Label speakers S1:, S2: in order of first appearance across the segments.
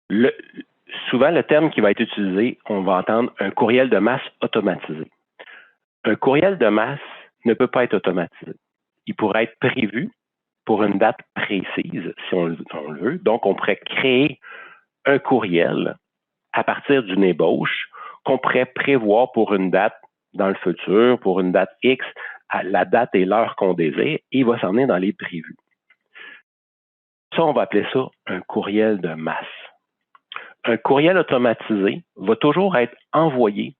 S1: Le, souvent, le terme qui va être utilisé, on va entendre un courriel de masse automatisé. Un courriel de masse ne peut pas être automatisé. Il pourrait être prévu pour une date précise, si on le veut. Donc, on pourrait créer un courriel à partir d'une ébauche qu'on pourrait prévoir pour une date dans le futur, pour une date X, à la date et l'heure qu'on désire, et il va s'en venir dans les prévus. Ça, on va appeler ça un courriel de masse. Un courriel automatisé va toujours être envoyé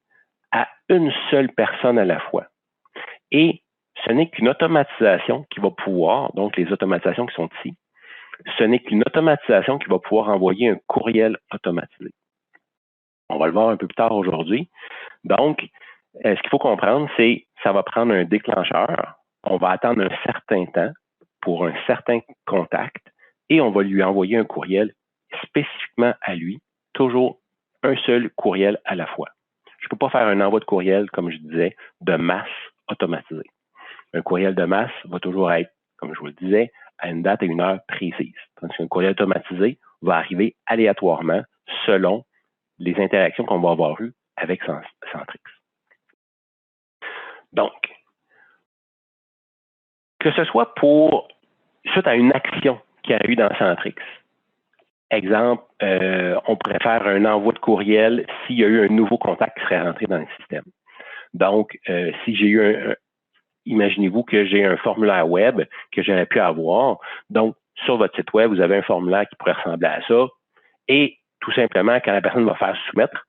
S1: à une seule personne à la fois. Et ce n'est qu'une automatisation qui va pouvoir, donc les automatisations qui sont ici, ce n'est qu'une automatisation qui va pouvoir envoyer un courriel automatisé. On va le voir un peu plus tard aujourd'hui. Donc, ce qu'il faut comprendre, c'est que ça va prendre un déclencheur. On va attendre un certain temps pour un certain contact et on va lui envoyer un courriel spécifiquement à lui, toujours un seul courriel à la fois. Je ne peux pas faire un envoi de courriel, comme je disais, de masse automatisé. Un courriel de masse va toujours être, comme je vous le disais, à une date et une heure précise. Tandis qu'un courriel automatisé va arriver aléatoirement selon les interactions qu'on va avoir eues avec Centrix. Donc, que ce soit suite à une action qui a eu dans Centrix. Exemple, on pourrait faire un envoi de courriel s'il y a eu un nouveau contact qui serait rentré dans le système. Donc, si j'ai eu imaginez-vous que j'ai un formulaire web que j'aurais pu avoir. Donc, sur votre site web, vous avez un formulaire qui pourrait ressembler à ça. Et tout simplement, quand la personne va faire soumettre,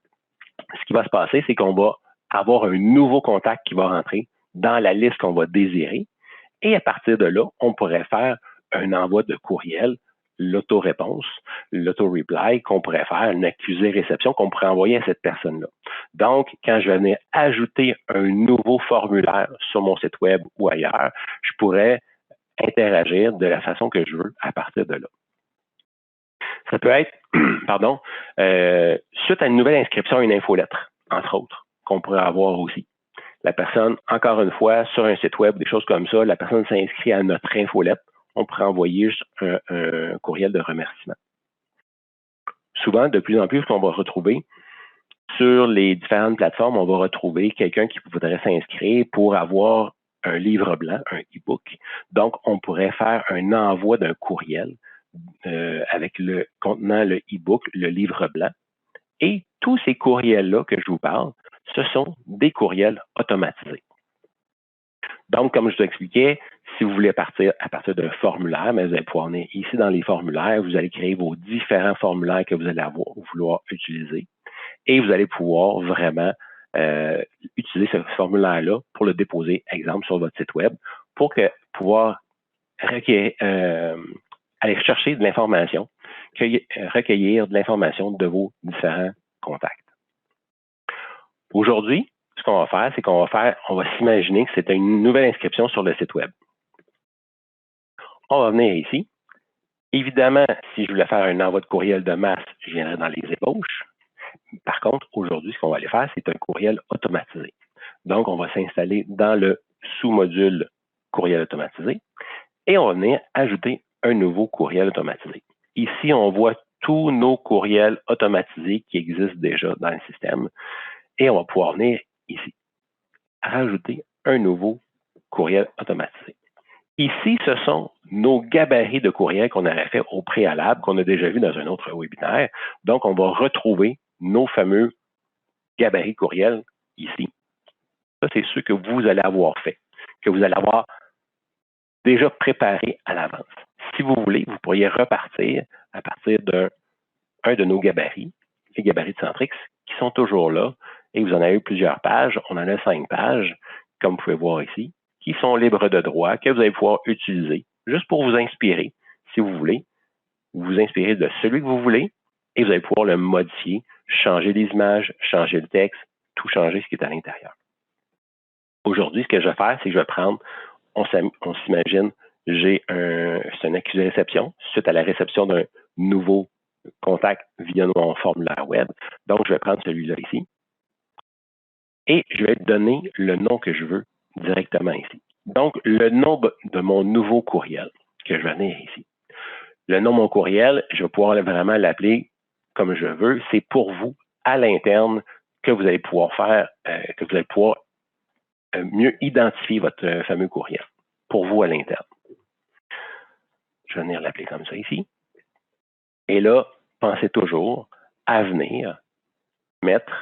S1: ce qui va se passer, c'est qu'on va avoir un nouveau contact qui va rentrer dans la liste qu'on va désirer. Et à partir de là, on pourrait faire un envoi de courriel, l'auto-réponse, l'auto-reply qu'on pourrait faire, une accusé-réception qu'on pourrait envoyer à cette personne-là. Donc, quand je vais venir ajouter un nouveau formulaire sur mon site web ou ailleurs, je pourrais interagir de la façon que je veux à partir de là. Ça peut être, suite à une nouvelle inscription à une infolettre, entre autres, qu'on pourrait avoir aussi. La personne, encore une fois, sur un site web, des choses comme ça, la personne s'inscrit à notre infolette, on pourrait envoyer juste un courriel de remerciement. Souvent, de plus en plus, ce qu'on va retrouver sur les différentes plateformes, on va retrouver quelqu'un qui voudrait s'inscrire pour avoir un livre blanc, un e-book. Donc, on pourrait faire un envoi d'un courriel avec le contenant le e-book, le livre blanc. Et tous ces courriels-là que je vous parle, ce sont des courriels automatisés. Donc, comme je vous expliquais, si vous voulez partir à partir d'un formulaire, mais vous allez pouvoir venir ici dans les formulaires, vous allez créer vos différents formulaires que vous allez vouloir utiliser et vous allez pouvoir vraiment utiliser ce formulaire-là pour le déposer, exemple, sur votre site web pour pouvoir aller chercher de l'information, recueillir de l'information de vos différents contacts. Aujourd'hui, ce qu'on va faire, c'est qu'on va s'imaginer que c'était une nouvelle inscription sur le site web. On va venir ici. Évidemment, si je voulais faire un envoi de courriel de masse, je viendrais dans les ébauches. Par contre, aujourd'hui, ce qu'on va aller faire, c'est un courriel automatisé. Donc, on va s'installer dans le sous-module courriel automatisé et on va venir ajouter un nouveau courriel automatisé. Ici, on voit tous nos courriels automatisés qui existent déjà dans le système et on va pouvoir venir ici rajouter un nouveau courriel automatisé. Ici, ce sont nos gabarits de courriel qu'on aurait fait au préalable, qu'on a déjà vu dans un autre webinaire. Donc, on va retrouver nos fameux gabarits courriel ici. Ça, c'est ceux que vous allez avoir fait, que vous allez avoir déjà préparé à l'avance. Si vous voulez, vous pourriez repartir à partir d'un de nos gabarits, les gabarits de Centrix, qui sont toujours là, et vous en avez eu plusieurs pages. On en a 5 pages, comme vous pouvez voir ici, qui sont libres de droit, que vous allez pouvoir utiliser, juste pour vous inspirer, si vous voulez. Vous inspirer de celui que vous voulez, et vous allez pouvoir le modifier, changer les images, changer le texte, tout changer ce qui est à l'intérieur. Aujourd'hui, ce que je vais faire, c'est que je vais prendre, on s'imagine, c'est un accusé de réception, suite à la réception d'un nouveau contact via mon formulaire web. Donc, je vais prendre celui-là ici. Et je vais donner le nom que je veux directement ici. Donc, le nom de mon nouveau courriel que je vais venir ici. Le nom de mon courriel, je vais pouvoir vraiment l'appeler comme je veux, c'est pour vous, à l'interne, que vous allez pouvoir faire, que vous allez pouvoir mieux identifier votre fameux courriel, pour vous à l'interne. Je vais venir l'appeler comme ça ici. Et là, pensez toujours à venir mettre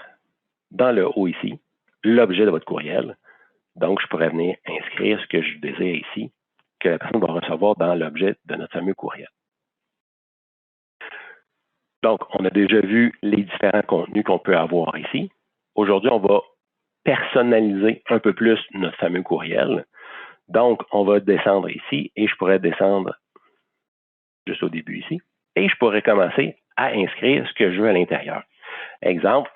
S1: dans le haut ici l'objet de votre courriel. Donc, je pourrais venir inscrire ce que je désire ici, que la personne va recevoir dans l'objet de notre fameux courriel. Donc, on a déjà vu les différents contenus qu'on peut avoir ici. Aujourd'hui, on va personnaliser un peu plus notre fameux courriel. Donc, on va descendre ici et je pourrais descendre juste au début ici. Et je pourrais commencer à inscrire ce que je veux à l'intérieur. Exemple,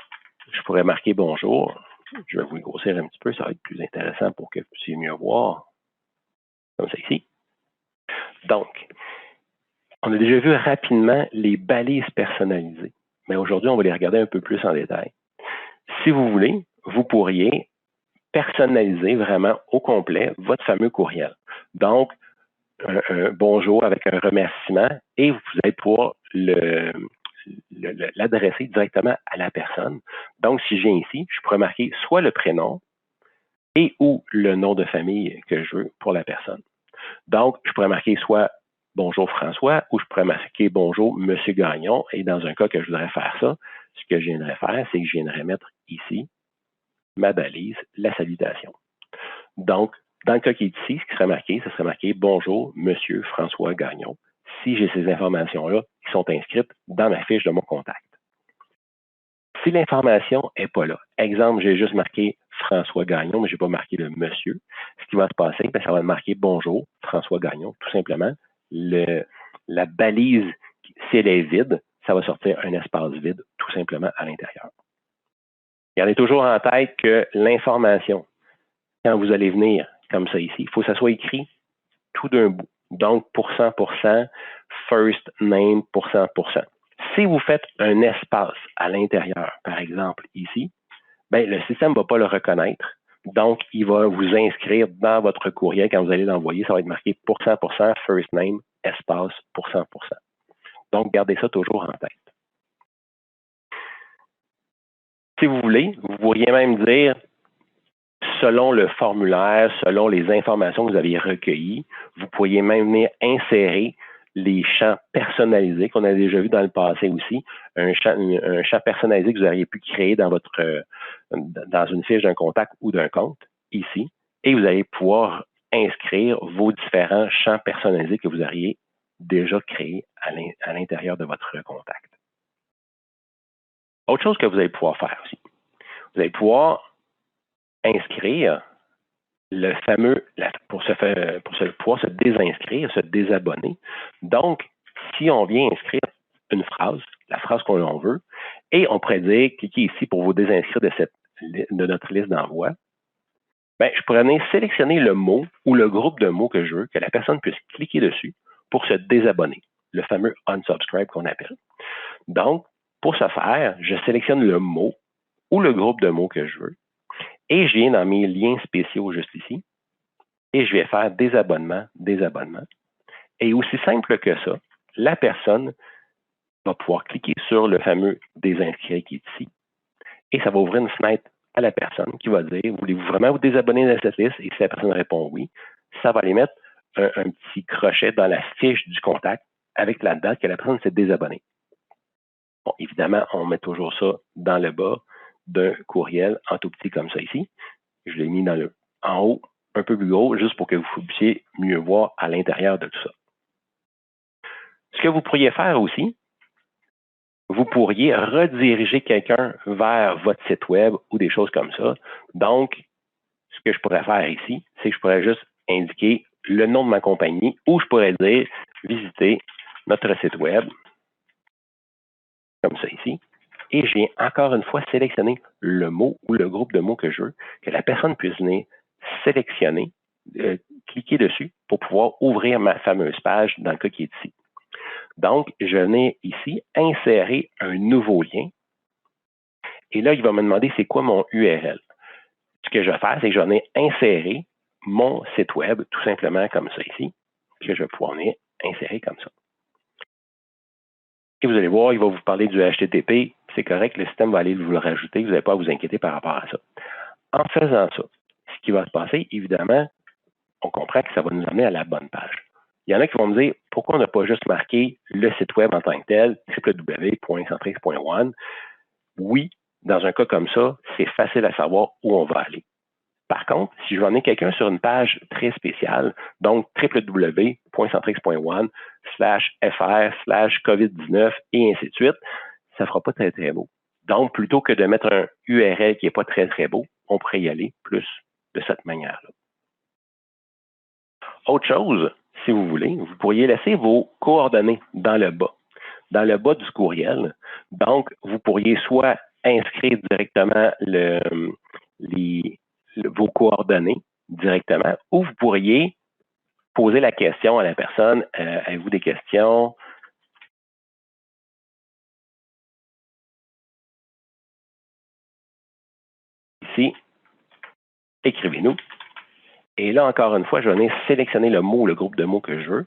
S1: je pourrais marquer bonjour. Je vais vous le grossir un petit peu, ça va être plus intéressant pour que vous puissiez mieux voir. Comme ça ici. Donc, on a déjà vu rapidement les balises personnalisées. Mais aujourd'hui, on va les regarder un peu plus en détail. Si vous voulez, vous pourriez personnaliser vraiment au complet votre fameux courriel. Donc, un bonjour avec un remerciement et vous allez pouvoir l'adresser directement à la personne. Donc, si je viens ici, je pourrais marquer soit le prénom et ou le nom de famille que je veux pour la personne. Donc, je pourrais marquer soit bonjour François ou je pourrais marquer bonjour Monsieur Gagnon. Et dans un cas que je voudrais faire ça, ce que je viendrais faire, c'est que je viendrais mettre ici ma balise, la salutation. Donc, dans le cas qui est ici, ce qui serait marqué, ce serait marqué bonjour Monsieur François Gagnon. Si j'ai ces informations-là qui sont inscrites dans ma fiche de mon contact. Si l'information n'est pas là, exemple, j'ai juste marqué François Gagnon, mais je n'ai pas marqué le monsieur, ce qui va se passer, ça va marquer bonjour François Gagnon, tout simplement. La balise, si elle est vide, ça va sortir un espace vide, tout simplement, à l'intérieur. Gardez toujours en tête que l'information, quand vous allez venir comme ça ici, il faut que ça soit écrit tout d'un bout. Donc, %%, first name, %%. Si vous faites un espace à l'intérieur, par exemple ici, ben, le système ne va pas le reconnaître. Donc, il va vous inscrire dans votre courriel quand vous allez l'envoyer. Ça va être marqué %%, first name, espace, %%. Donc, gardez ça toujours en tête. Si vous voulez, vous pourriez même dire, selon le formulaire, selon les informations que vous aviez recueillies, vous pourriez même venir insérer les champs personnalisés qu'on a déjà vu dans le passé aussi, un champ personnalisé que vous auriez pu créer dans une fiche d'un contact ou d'un compte, ici, et vous allez pouvoir inscrire vos différents champs personnalisés que vous auriez déjà créés à l'intérieur de votre contact. Autre chose que vous allez pouvoir faire aussi, vous allez pouvoir inscrire le fameux, pour pouvoir se désinscrire, se désabonner. Donc, si on vient inscrire une phrase, la phrase qu'on veut, et on pourrait dire, cliquez ici pour vous désinscrire de notre liste d'envoi, ben, je pourrais venir sélectionner le mot ou le groupe de mots que je veux, que la personne puisse cliquer dessus pour se désabonner, le fameux unsubscribe qu'on appelle. Donc, pour ce faire, je sélectionne le mot ou le groupe de mots que je veux, et je viens dans mes liens spéciaux juste ici, et je vais faire désabonnement. Et aussi simple que ça, la personne va pouvoir cliquer sur le fameux désinscrire qui est ici, et ça va ouvrir une fenêtre à la personne qui va dire, voulez-vous vraiment vous désabonner de cette liste? Et si la personne répond oui, ça va aller mettre un petit crochet dans la fiche du contact avec la date que la personne s'est désabonnée. Bon, évidemment, on met toujours ça dans le bas d'un courriel en tout petit comme ça ici. Je l'ai mis en haut, un peu plus gros, juste pour que vous puissiez mieux voir à l'intérieur de tout ça. Ce que vous pourriez faire aussi, vous pourriez rediriger quelqu'un vers votre site web ou des choses comme ça. Donc, ce que je pourrais faire ici, c'est que je pourrais juste indiquer le nom de ma compagnie ou je pourrais dire visiter notre site web, comme ça ici. Et je viens encore une fois sélectionner le mot ou le groupe de mots que je veux, que la personne puisse venir sélectionner, cliquer dessus pour pouvoir ouvrir ma fameuse page dans le cas qui est ici. Donc, je venais ici insérer un nouveau lien. Et là, il va me demander c'est quoi mon URL. Ce que je vais faire, c'est que je vais venir insérer mon site web tout simplement comme ça ici, que je vais pouvoir venir insérer comme ça. Et vous allez voir, il va vous parler du HTTP. C'est correct, le système va aller vous le rajouter. Vous n'avez pas à vous inquiéter par rapport à ça. En faisant ça, ce qui va se passer, évidemment, on comprend que ça va nous amener à la bonne page. Il y en a qui vont me dire, pourquoi on n'a pas juste marqué le site web en tant que tel, www.centrix.one? Oui, dans un cas comme ça, c'est facile à savoir où on va aller. Par contre, si je veux emmener quelqu'un sur une page très spéciale, donc www.centrix.one/fr/COVID-19 et ainsi de suite, ça ne fera pas très, très beau. Donc, plutôt que de mettre un URL qui n'est pas très, très beau, on pourrait y aller plus de cette manière-là. Autre chose, si vous voulez, vous pourriez laisser vos coordonnées dans le bas du courriel. Donc, vous pourriez soit inscrire directement vos coordonnées directement, ou vous pourriez poser la question à la personne, avez-vous des questions? Ici, écrivez-nous. Et là, encore une fois, je vais sélectionner le mot, le groupe de mots que je veux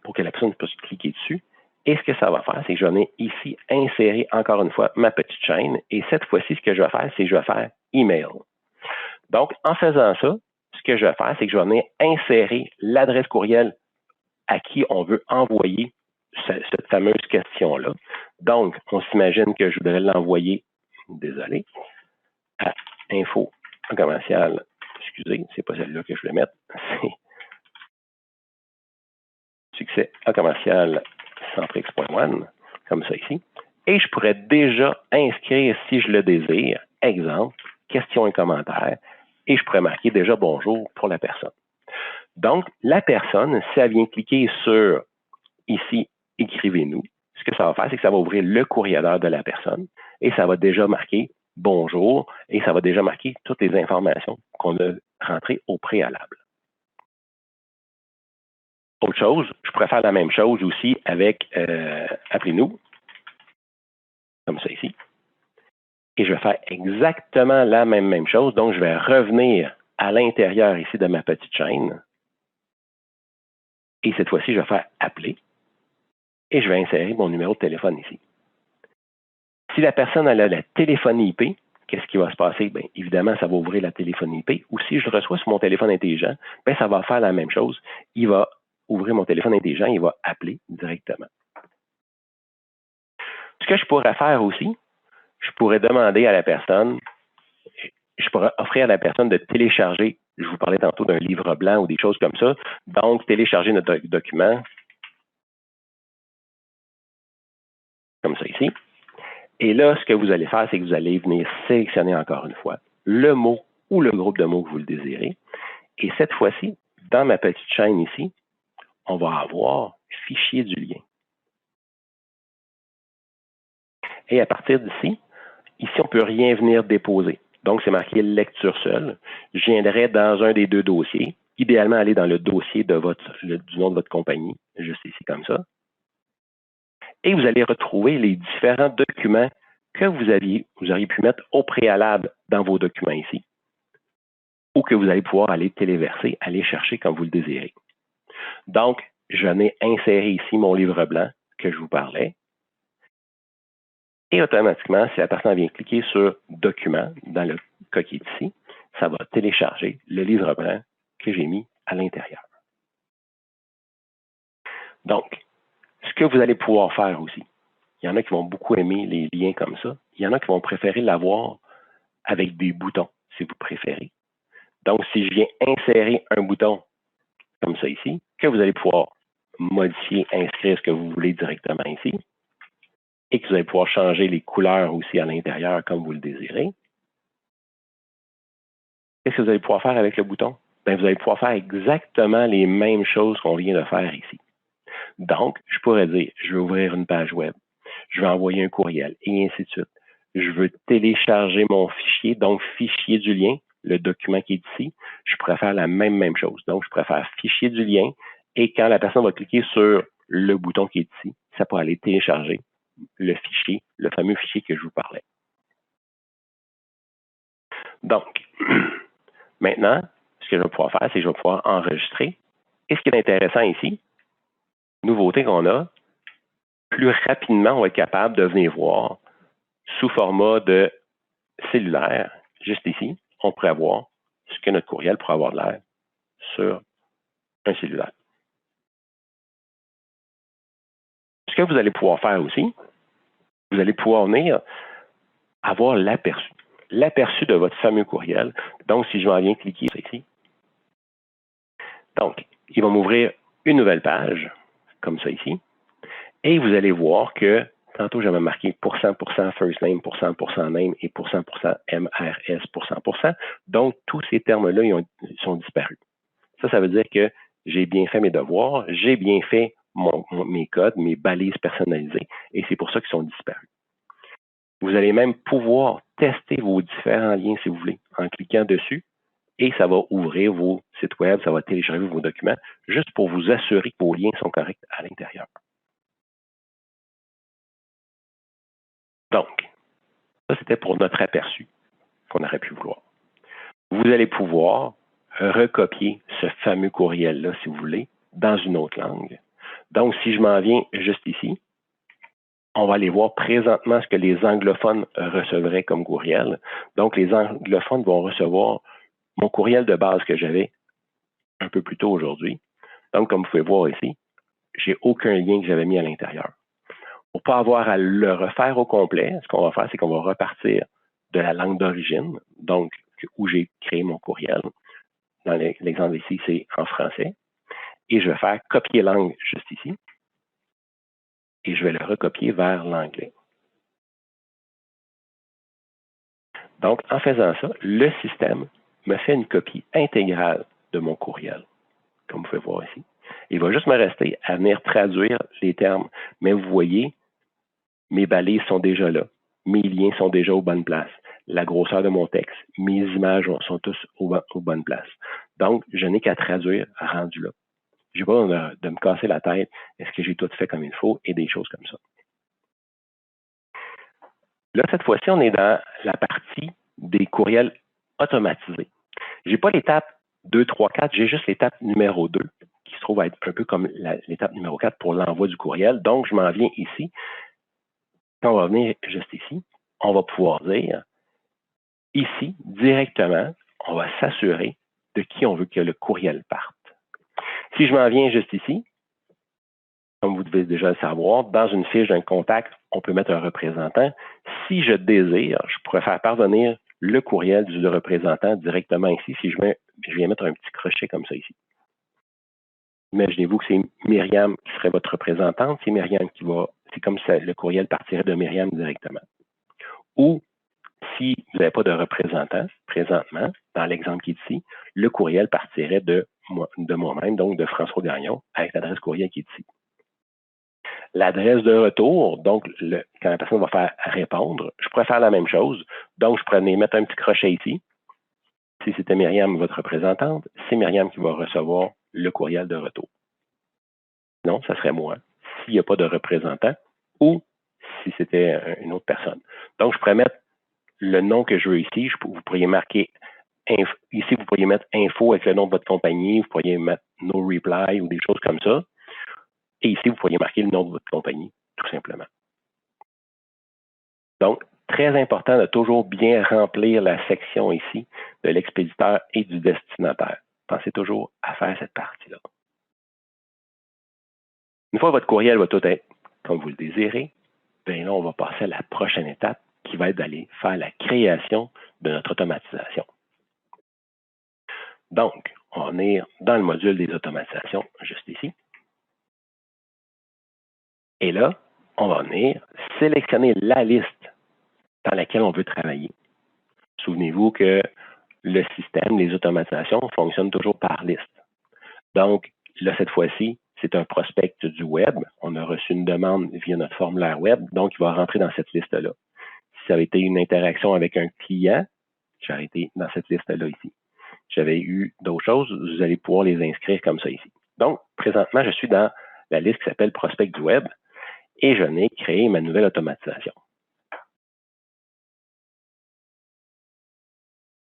S1: pour que la personne puisse cliquer dessus. Et ce que ça va faire, c'est que je vais ici insérer encore une fois ma petite chaîne. Et cette fois-ci, ce que je vais faire, c'est que je vais faire email. Donc, en faisant ça, ce que je vais faire, c'est que je vais insérer l'adresse courriel à qui on veut envoyer cette fameuse question-là. Donc, on s'imagine que je voudrais l'envoyer, désolé, à info commercial. Excusez, c'est pas celle-là que je voulais mettre. C'est succès à commercial centrix.one, comme ça ici. Et je pourrais déjà inscrire, si je le désire, exemple, questions et commentaires, et je pourrais marquer déjà bonjour pour la personne. Donc, la personne, si elle vient cliquer sur ici, écrivez-nous, ce que ça va faire, c'est que ça va ouvrir le courrieleur de la personne et ça va déjà marquer bonjour et ça va déjà marquer toutes les informations qu'on a rentrées au préalable. Autre chose, je pourrais faire la même chose aussi avec appelez-nous, comme ça ici. Et je vais faire exactement la même chose. Donc, je vais revenir à l'intérieur ici de ma petite chaîne. Et cette fois-ci, je vais faire appeler. Et je vais insérer mon numéro de téléphone ici. Si la personne a la téléphonie IP, qu'est-ce qui va se passer? Bien, évidemment, ça va ouvrir la téléphonie IP. Ou si je le reçois sur mon téléphone intelligent, bien, ça va faire la même chose. Il va ouvrir mon téléphone intelligent, il va appeler directement. Ce que je pourrais faire aussi, je pourrais demander à la personne, je pourrais offrir à la personne de télécharger, je vous parlais tantôt d'un livre blanc ou des choses comme ça, donc télécharger notre document, comme ça ici. Et là, ce que vous allez faire, c'est que vous allez venir sélectionner encore une fois le mot ou le groupe de mots que vous le désirez. Et cette fois-ci, dans ma petite chaîne ici, on va avoir fichier du lien. Et à partir d'ici, ici, on ne peut rien venir déposer. Donc, c'est marqué lecture seule. Je viendrai dans un des deux dossiers. Idéalement, aller dans le dossier du nom de votre compagnie, juste ici comme ça. Et vous allez retrouver les différents documents que vous auriez pu mettre au préalable dans vos documents ici, ou que vous allez pouvoir aller téléverser, aller chercher comme vous le désirez. Donc, je n'ai inséré ici mon livre blanc que je vous parlais. Et automatiquement, si la personne vient cliquer sur Document, dans le cas qui est ici, ça va télécharger le livre blanc que j'ai mis à l'intérieur. Donc, ce que vous allez pouvoir faire aussi, il y en a qui vont beaucoup aimer les liens comme ça. Il y en a qui vont préférer l'avoir avec des boutons, si vous préférez. Donc, si je viens insérer un bouton comme ça ici, que vous allez pouvoir modifier, inscrire ce que vous voulez directement ici, et que vous allez pouvoir changer les couleurs aussi à l'intérieur comme vous le désirez. Qu'est-ce que vous allez pouvoir faire avec le bouton? Bien, vous allez pouvoir faire exactement les mêmes choses qu'on vient de faire ici. Donc, je pourrais dire, je veux ouvrir une page web, je veux envoyer un courriel, et ainsi de suite. Je veux télécharger mon fichier, donc fichier du lien, le document qui est ici. Je pourrais faire la même chose. Donc, je pourrais faire fichier du lien, et quand la personne va cliquer sur le bouton qui est ici, ça pourra aller télécharger le fichier, le fameux fichier que je vous parlais. Donc, maintenant, ce que je vais pouvoir faire, c'est que je vais pouvoir enregistrer. Et ce qui est intéressant ici, nouveauté qu'on a, plus rapidement on va être capable de venir voir sous format de cellulaire, juste ici, on pourrait voir ce que notre courriel pourrait avoir de l'air sur un cellulaire. Ce que vous allez pouvoir faire aussi, vous allez pouvoir venir avoir l'aperçu de votre fameux courriel. Donc, si je m'en viens cliquer ici, donc, il va m'ouvrir une nouvelle page, comme ça ici, et vous allez voir que, tantôt j'avais marqué %, first name, %, name et %, MRS, %. Donc, tous ces termes-là, ils sont disparus. Ça veut dire que j'ai bien fait mes devoirs, j'ai bien fait mes codes, mes balises personnalisées, et c'est pour ça qu'ils sont disparus. Vous allez même pouvoir tester vos différents liens si vous voulez, en cliquant dessus, et ça va ouvrir vos sites web, ça va télécharger vos documents, juste pour vous assurer que vos liens sont corrects à l'intérieur. Donc, ça c'était pour notre aperçu qu'on aurait pu vouloir. Vous allez pouvoir recopier ce fameux courriel-là, si vous voulez, dans une autre langue. Donc, si je m'en viens juste ici, on va aller voir présentement ce que les anglophones recevraient comme courriel. Donc, les anglophones vont recevoir mon courriel de base que j'avais un peu plus tôt aujourd'hui. Donc, comme vous pouvez voir ici, j'ai aucun lien que j'avais mis à l'intérieur. Pour ne pas avoir à le refaire au complet, ce qu'on va faire, c'est qu'on va repartir de la langue d'origine, donc où j'ai créé mon courriel. Dans l'exemple ici, c'est en français. Et je vais faire copier langue juste ici. Et je vais le recopier vers l'anglais. Donc, en faisant ça, le système me fait une copie intégrale de mon courriel, comme vous pouvez voir ici. Il va juste me rester à venir traduire les termes. Mais vous voyez, mes balises sont déjà là. Mes liens sont déjà aux bonnes places. La grosseur de mon texte, mes images sont tous aux bonnes places. Donc, je n'ai qu'à traduire rendu là. Je n'ai pas de me casser la tête. Est-ce que j'ai tout fait comme il faut et des choses comme ça. Là, cette fois-ci, on est dans la partie des courriels automatisés. Je n'ai pas l'étape 2, 3, 4, j'ai juste l'étape numéro 2, qui se trouve à être un peu comme l'étape numéro 4 pour l'envoi du courriel. Donc, je m'en viens ici. Quand on va venir juste ici, on va pouvoir dire, ici, directement, on va s'assurer de qui on veut que le courriel parte. Si je m'en viens juste ici, comme vous devez déjà le savoir, dans une fiche d'un contact, on peut mettre un représentant. Si je désire, je pourrais faire parvenir le courriel du représentant directement ici. Si je viens mettre un petit crochet comme ça ici. Imaginez-vous que c'est Myriam qui serait votre représentante. C'est Myriam qui va, c'est comme si le courriel partirait de Myriam directement. Ou si vous n'avez pas de représentant présentement, dans l'exemple qui est ici, le courriel partirait de moi-même, donc de François Gagnon, avec l'adresse courriel qui est ici. L'adresse de retour, donc quand la personne va faire répondre, je pourrais faire la même chose. Donc, je pourrais mettre un petit crochet ici. Si c'était Myriam, votre représentante, c'est Myriam qui va recevoir le courriel de retour. Non, ça serait moi, s'il n'y a pas de représentant, ou si c'était une autre personne. Donc, je pourrais mettre le nom que je veux ici. Vous pourriez marquer ici, vous pourriez mettre info avec le nom de votre compagnie, vous pourriez mettre no reply ou des choses comme ça. Et ici, vous pourriez marquer le nom de votre compagnie, tout simplement. Donc, très important de toujours bien remplir la section ici de l'expéditeur et du destinataire. Pensez toujours à faire cette partie-là. Une fois votre courriel va tout être comme vous le désirez, bien là, on va passer à la prochaine étape qui va être d'aller faire la création de notre automatisation. Donc, on va venir dans le module des automatisations, juste ici. Et là, on va venir sélectionner la liste dans laquelle on veut travailler. Souvenez-vous que le système, les automatisations fonctionnent toujours par liste. Donc, là, cette fois-ci, c'est un prospect du web. On a reçu une demande via notre formulaire web, donc il va rentrer dans cette liste-là. Si ça avait été une interaction avec un client, j'aurais été dans cette liste-là ici. J'avais eu d'autres choses, vous allez pouvoir les inscrire comme ça ici. Donc, présentement, je suis dans la liste qui s'appelle prospect du web et je n'ai créé ma nouvelle automatisation.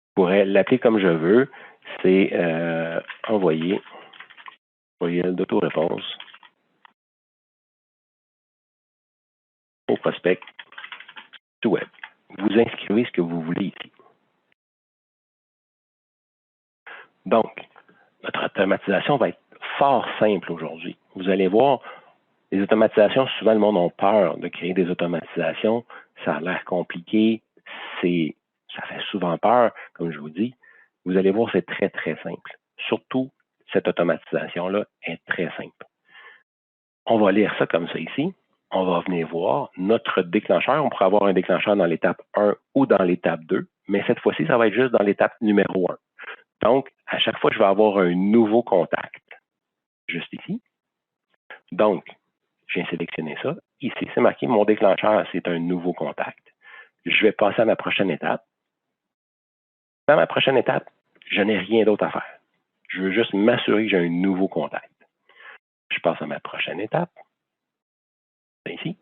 S1: Je pourrais l'appeler comme je veux, c'est envoyer courriel d'autoréponse au prospect du web. Vous inscrivez ce que vous voulez ici. Donc, notre automatisation va être fort simple aujourd'hui. Vous allez voir, les automatisations, souvent le monde a peur de créer des automatisations. Ça a l'air compliqué. Ça fait souvent peur, comme je vous dis. Vous allez voir, c'est très, très simple. Surtout, cette automatisation-là est très simple. On va lire ça comme ça ici. On va venir voir notre déclencheur. On pourrait avoir un déclencheur dans l'étape 1 ou dans l'étape 2, mais cette fois-ci, ça va être juste dans l'étape numéro 1. Donc, à chaque fois, je vais avoir un nouveau contact, juste ici. Donc, je viens sélectionner ça. Ici, c'est marqué mon déclencheur, c'est un nouveau contact. Je vais passer à ma prochaine étape. Dans ma prochaine étape, je n'ai rien d'autre à faire. Je veux juste m'assurer que j'ai un nouveau contact. Je passe à ma prochaine étape. C'est ici.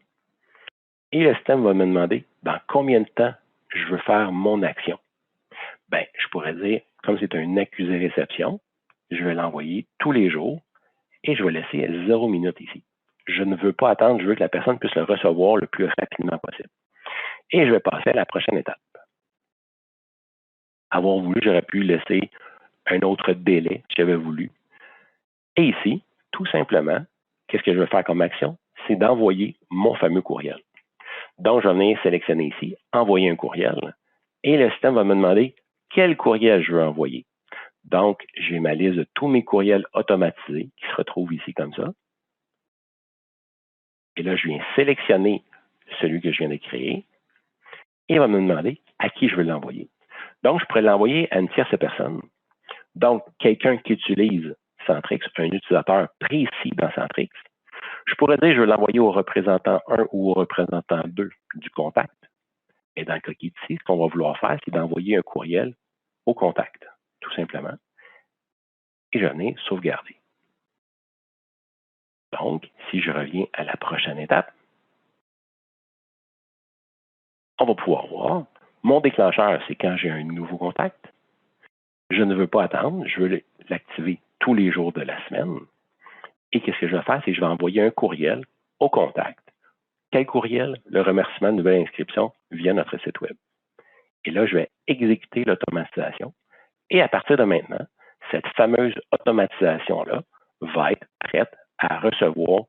S1: Et le système va me demander dans combien de temps je veux faire mon action. Bien, je pourrais dire, comme c'est un accusé-réception, je vais l'envoyer tous les jours et je vais laisser 0 minute ici. Je ne veux pas attendre, je veux que la personne puisse le recevoir le plus rapidement possible. Et je vais passer à la prochaine étape. Avoir voulu, j'aurais pu laisser un autre délai si j'avais voulu. Et ici, tout simplement, qu'est-ce que je vais faire comme action? C'est d'envoyer mon fameux courriel. Donc, je vais venir sélectionner ici, envoyer un courriel, et le système va me demander quel courriel je veux envoyer. Donc, j'ai ma liste de tous mes courriels automatisés qui se retrouvent ici comme ça. Et là, je viens sélectionner celui que je viens de créer et il va me demander à qui je veux l'envoyer. Donc, je pourrais l'envoyer à une tierce personne. Donc, quelqu'un qui utilise Centrix, un utilisateur précis dans Centrix. Je pourrais dire que je veux l'envoyer au représentant 1 ou au représentant 2 du contact. Et dans le cas qui est ici, ce qu'on va vouloir faire, c'est d'envoyer un courriel au contact, tout simplement. Et je viens sauvegarder. Donc, si je reviens à la prochaine étape, on va pouvoir voir mon déclencheur, c'est quand j'ai un nouveau contact. Je ne veux pas attendre, je veux l'activer tous les jours de la semaine. Et qu'est-ce que je vais faire? C'est que je vais envoyer un courriel au contact. Quel courriel? Le remerciement de nouvelle inscription via notre site web. Et là, je vais exécuter l'automatisation. Et à partir de maintenant, cette fameuse automatisation-là va être prête à recevoir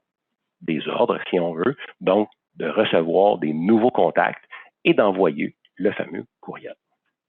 S1: des ordres, si on veut, donc de recevoir des nouveaux contacts et d'envoyer le fameux courriel.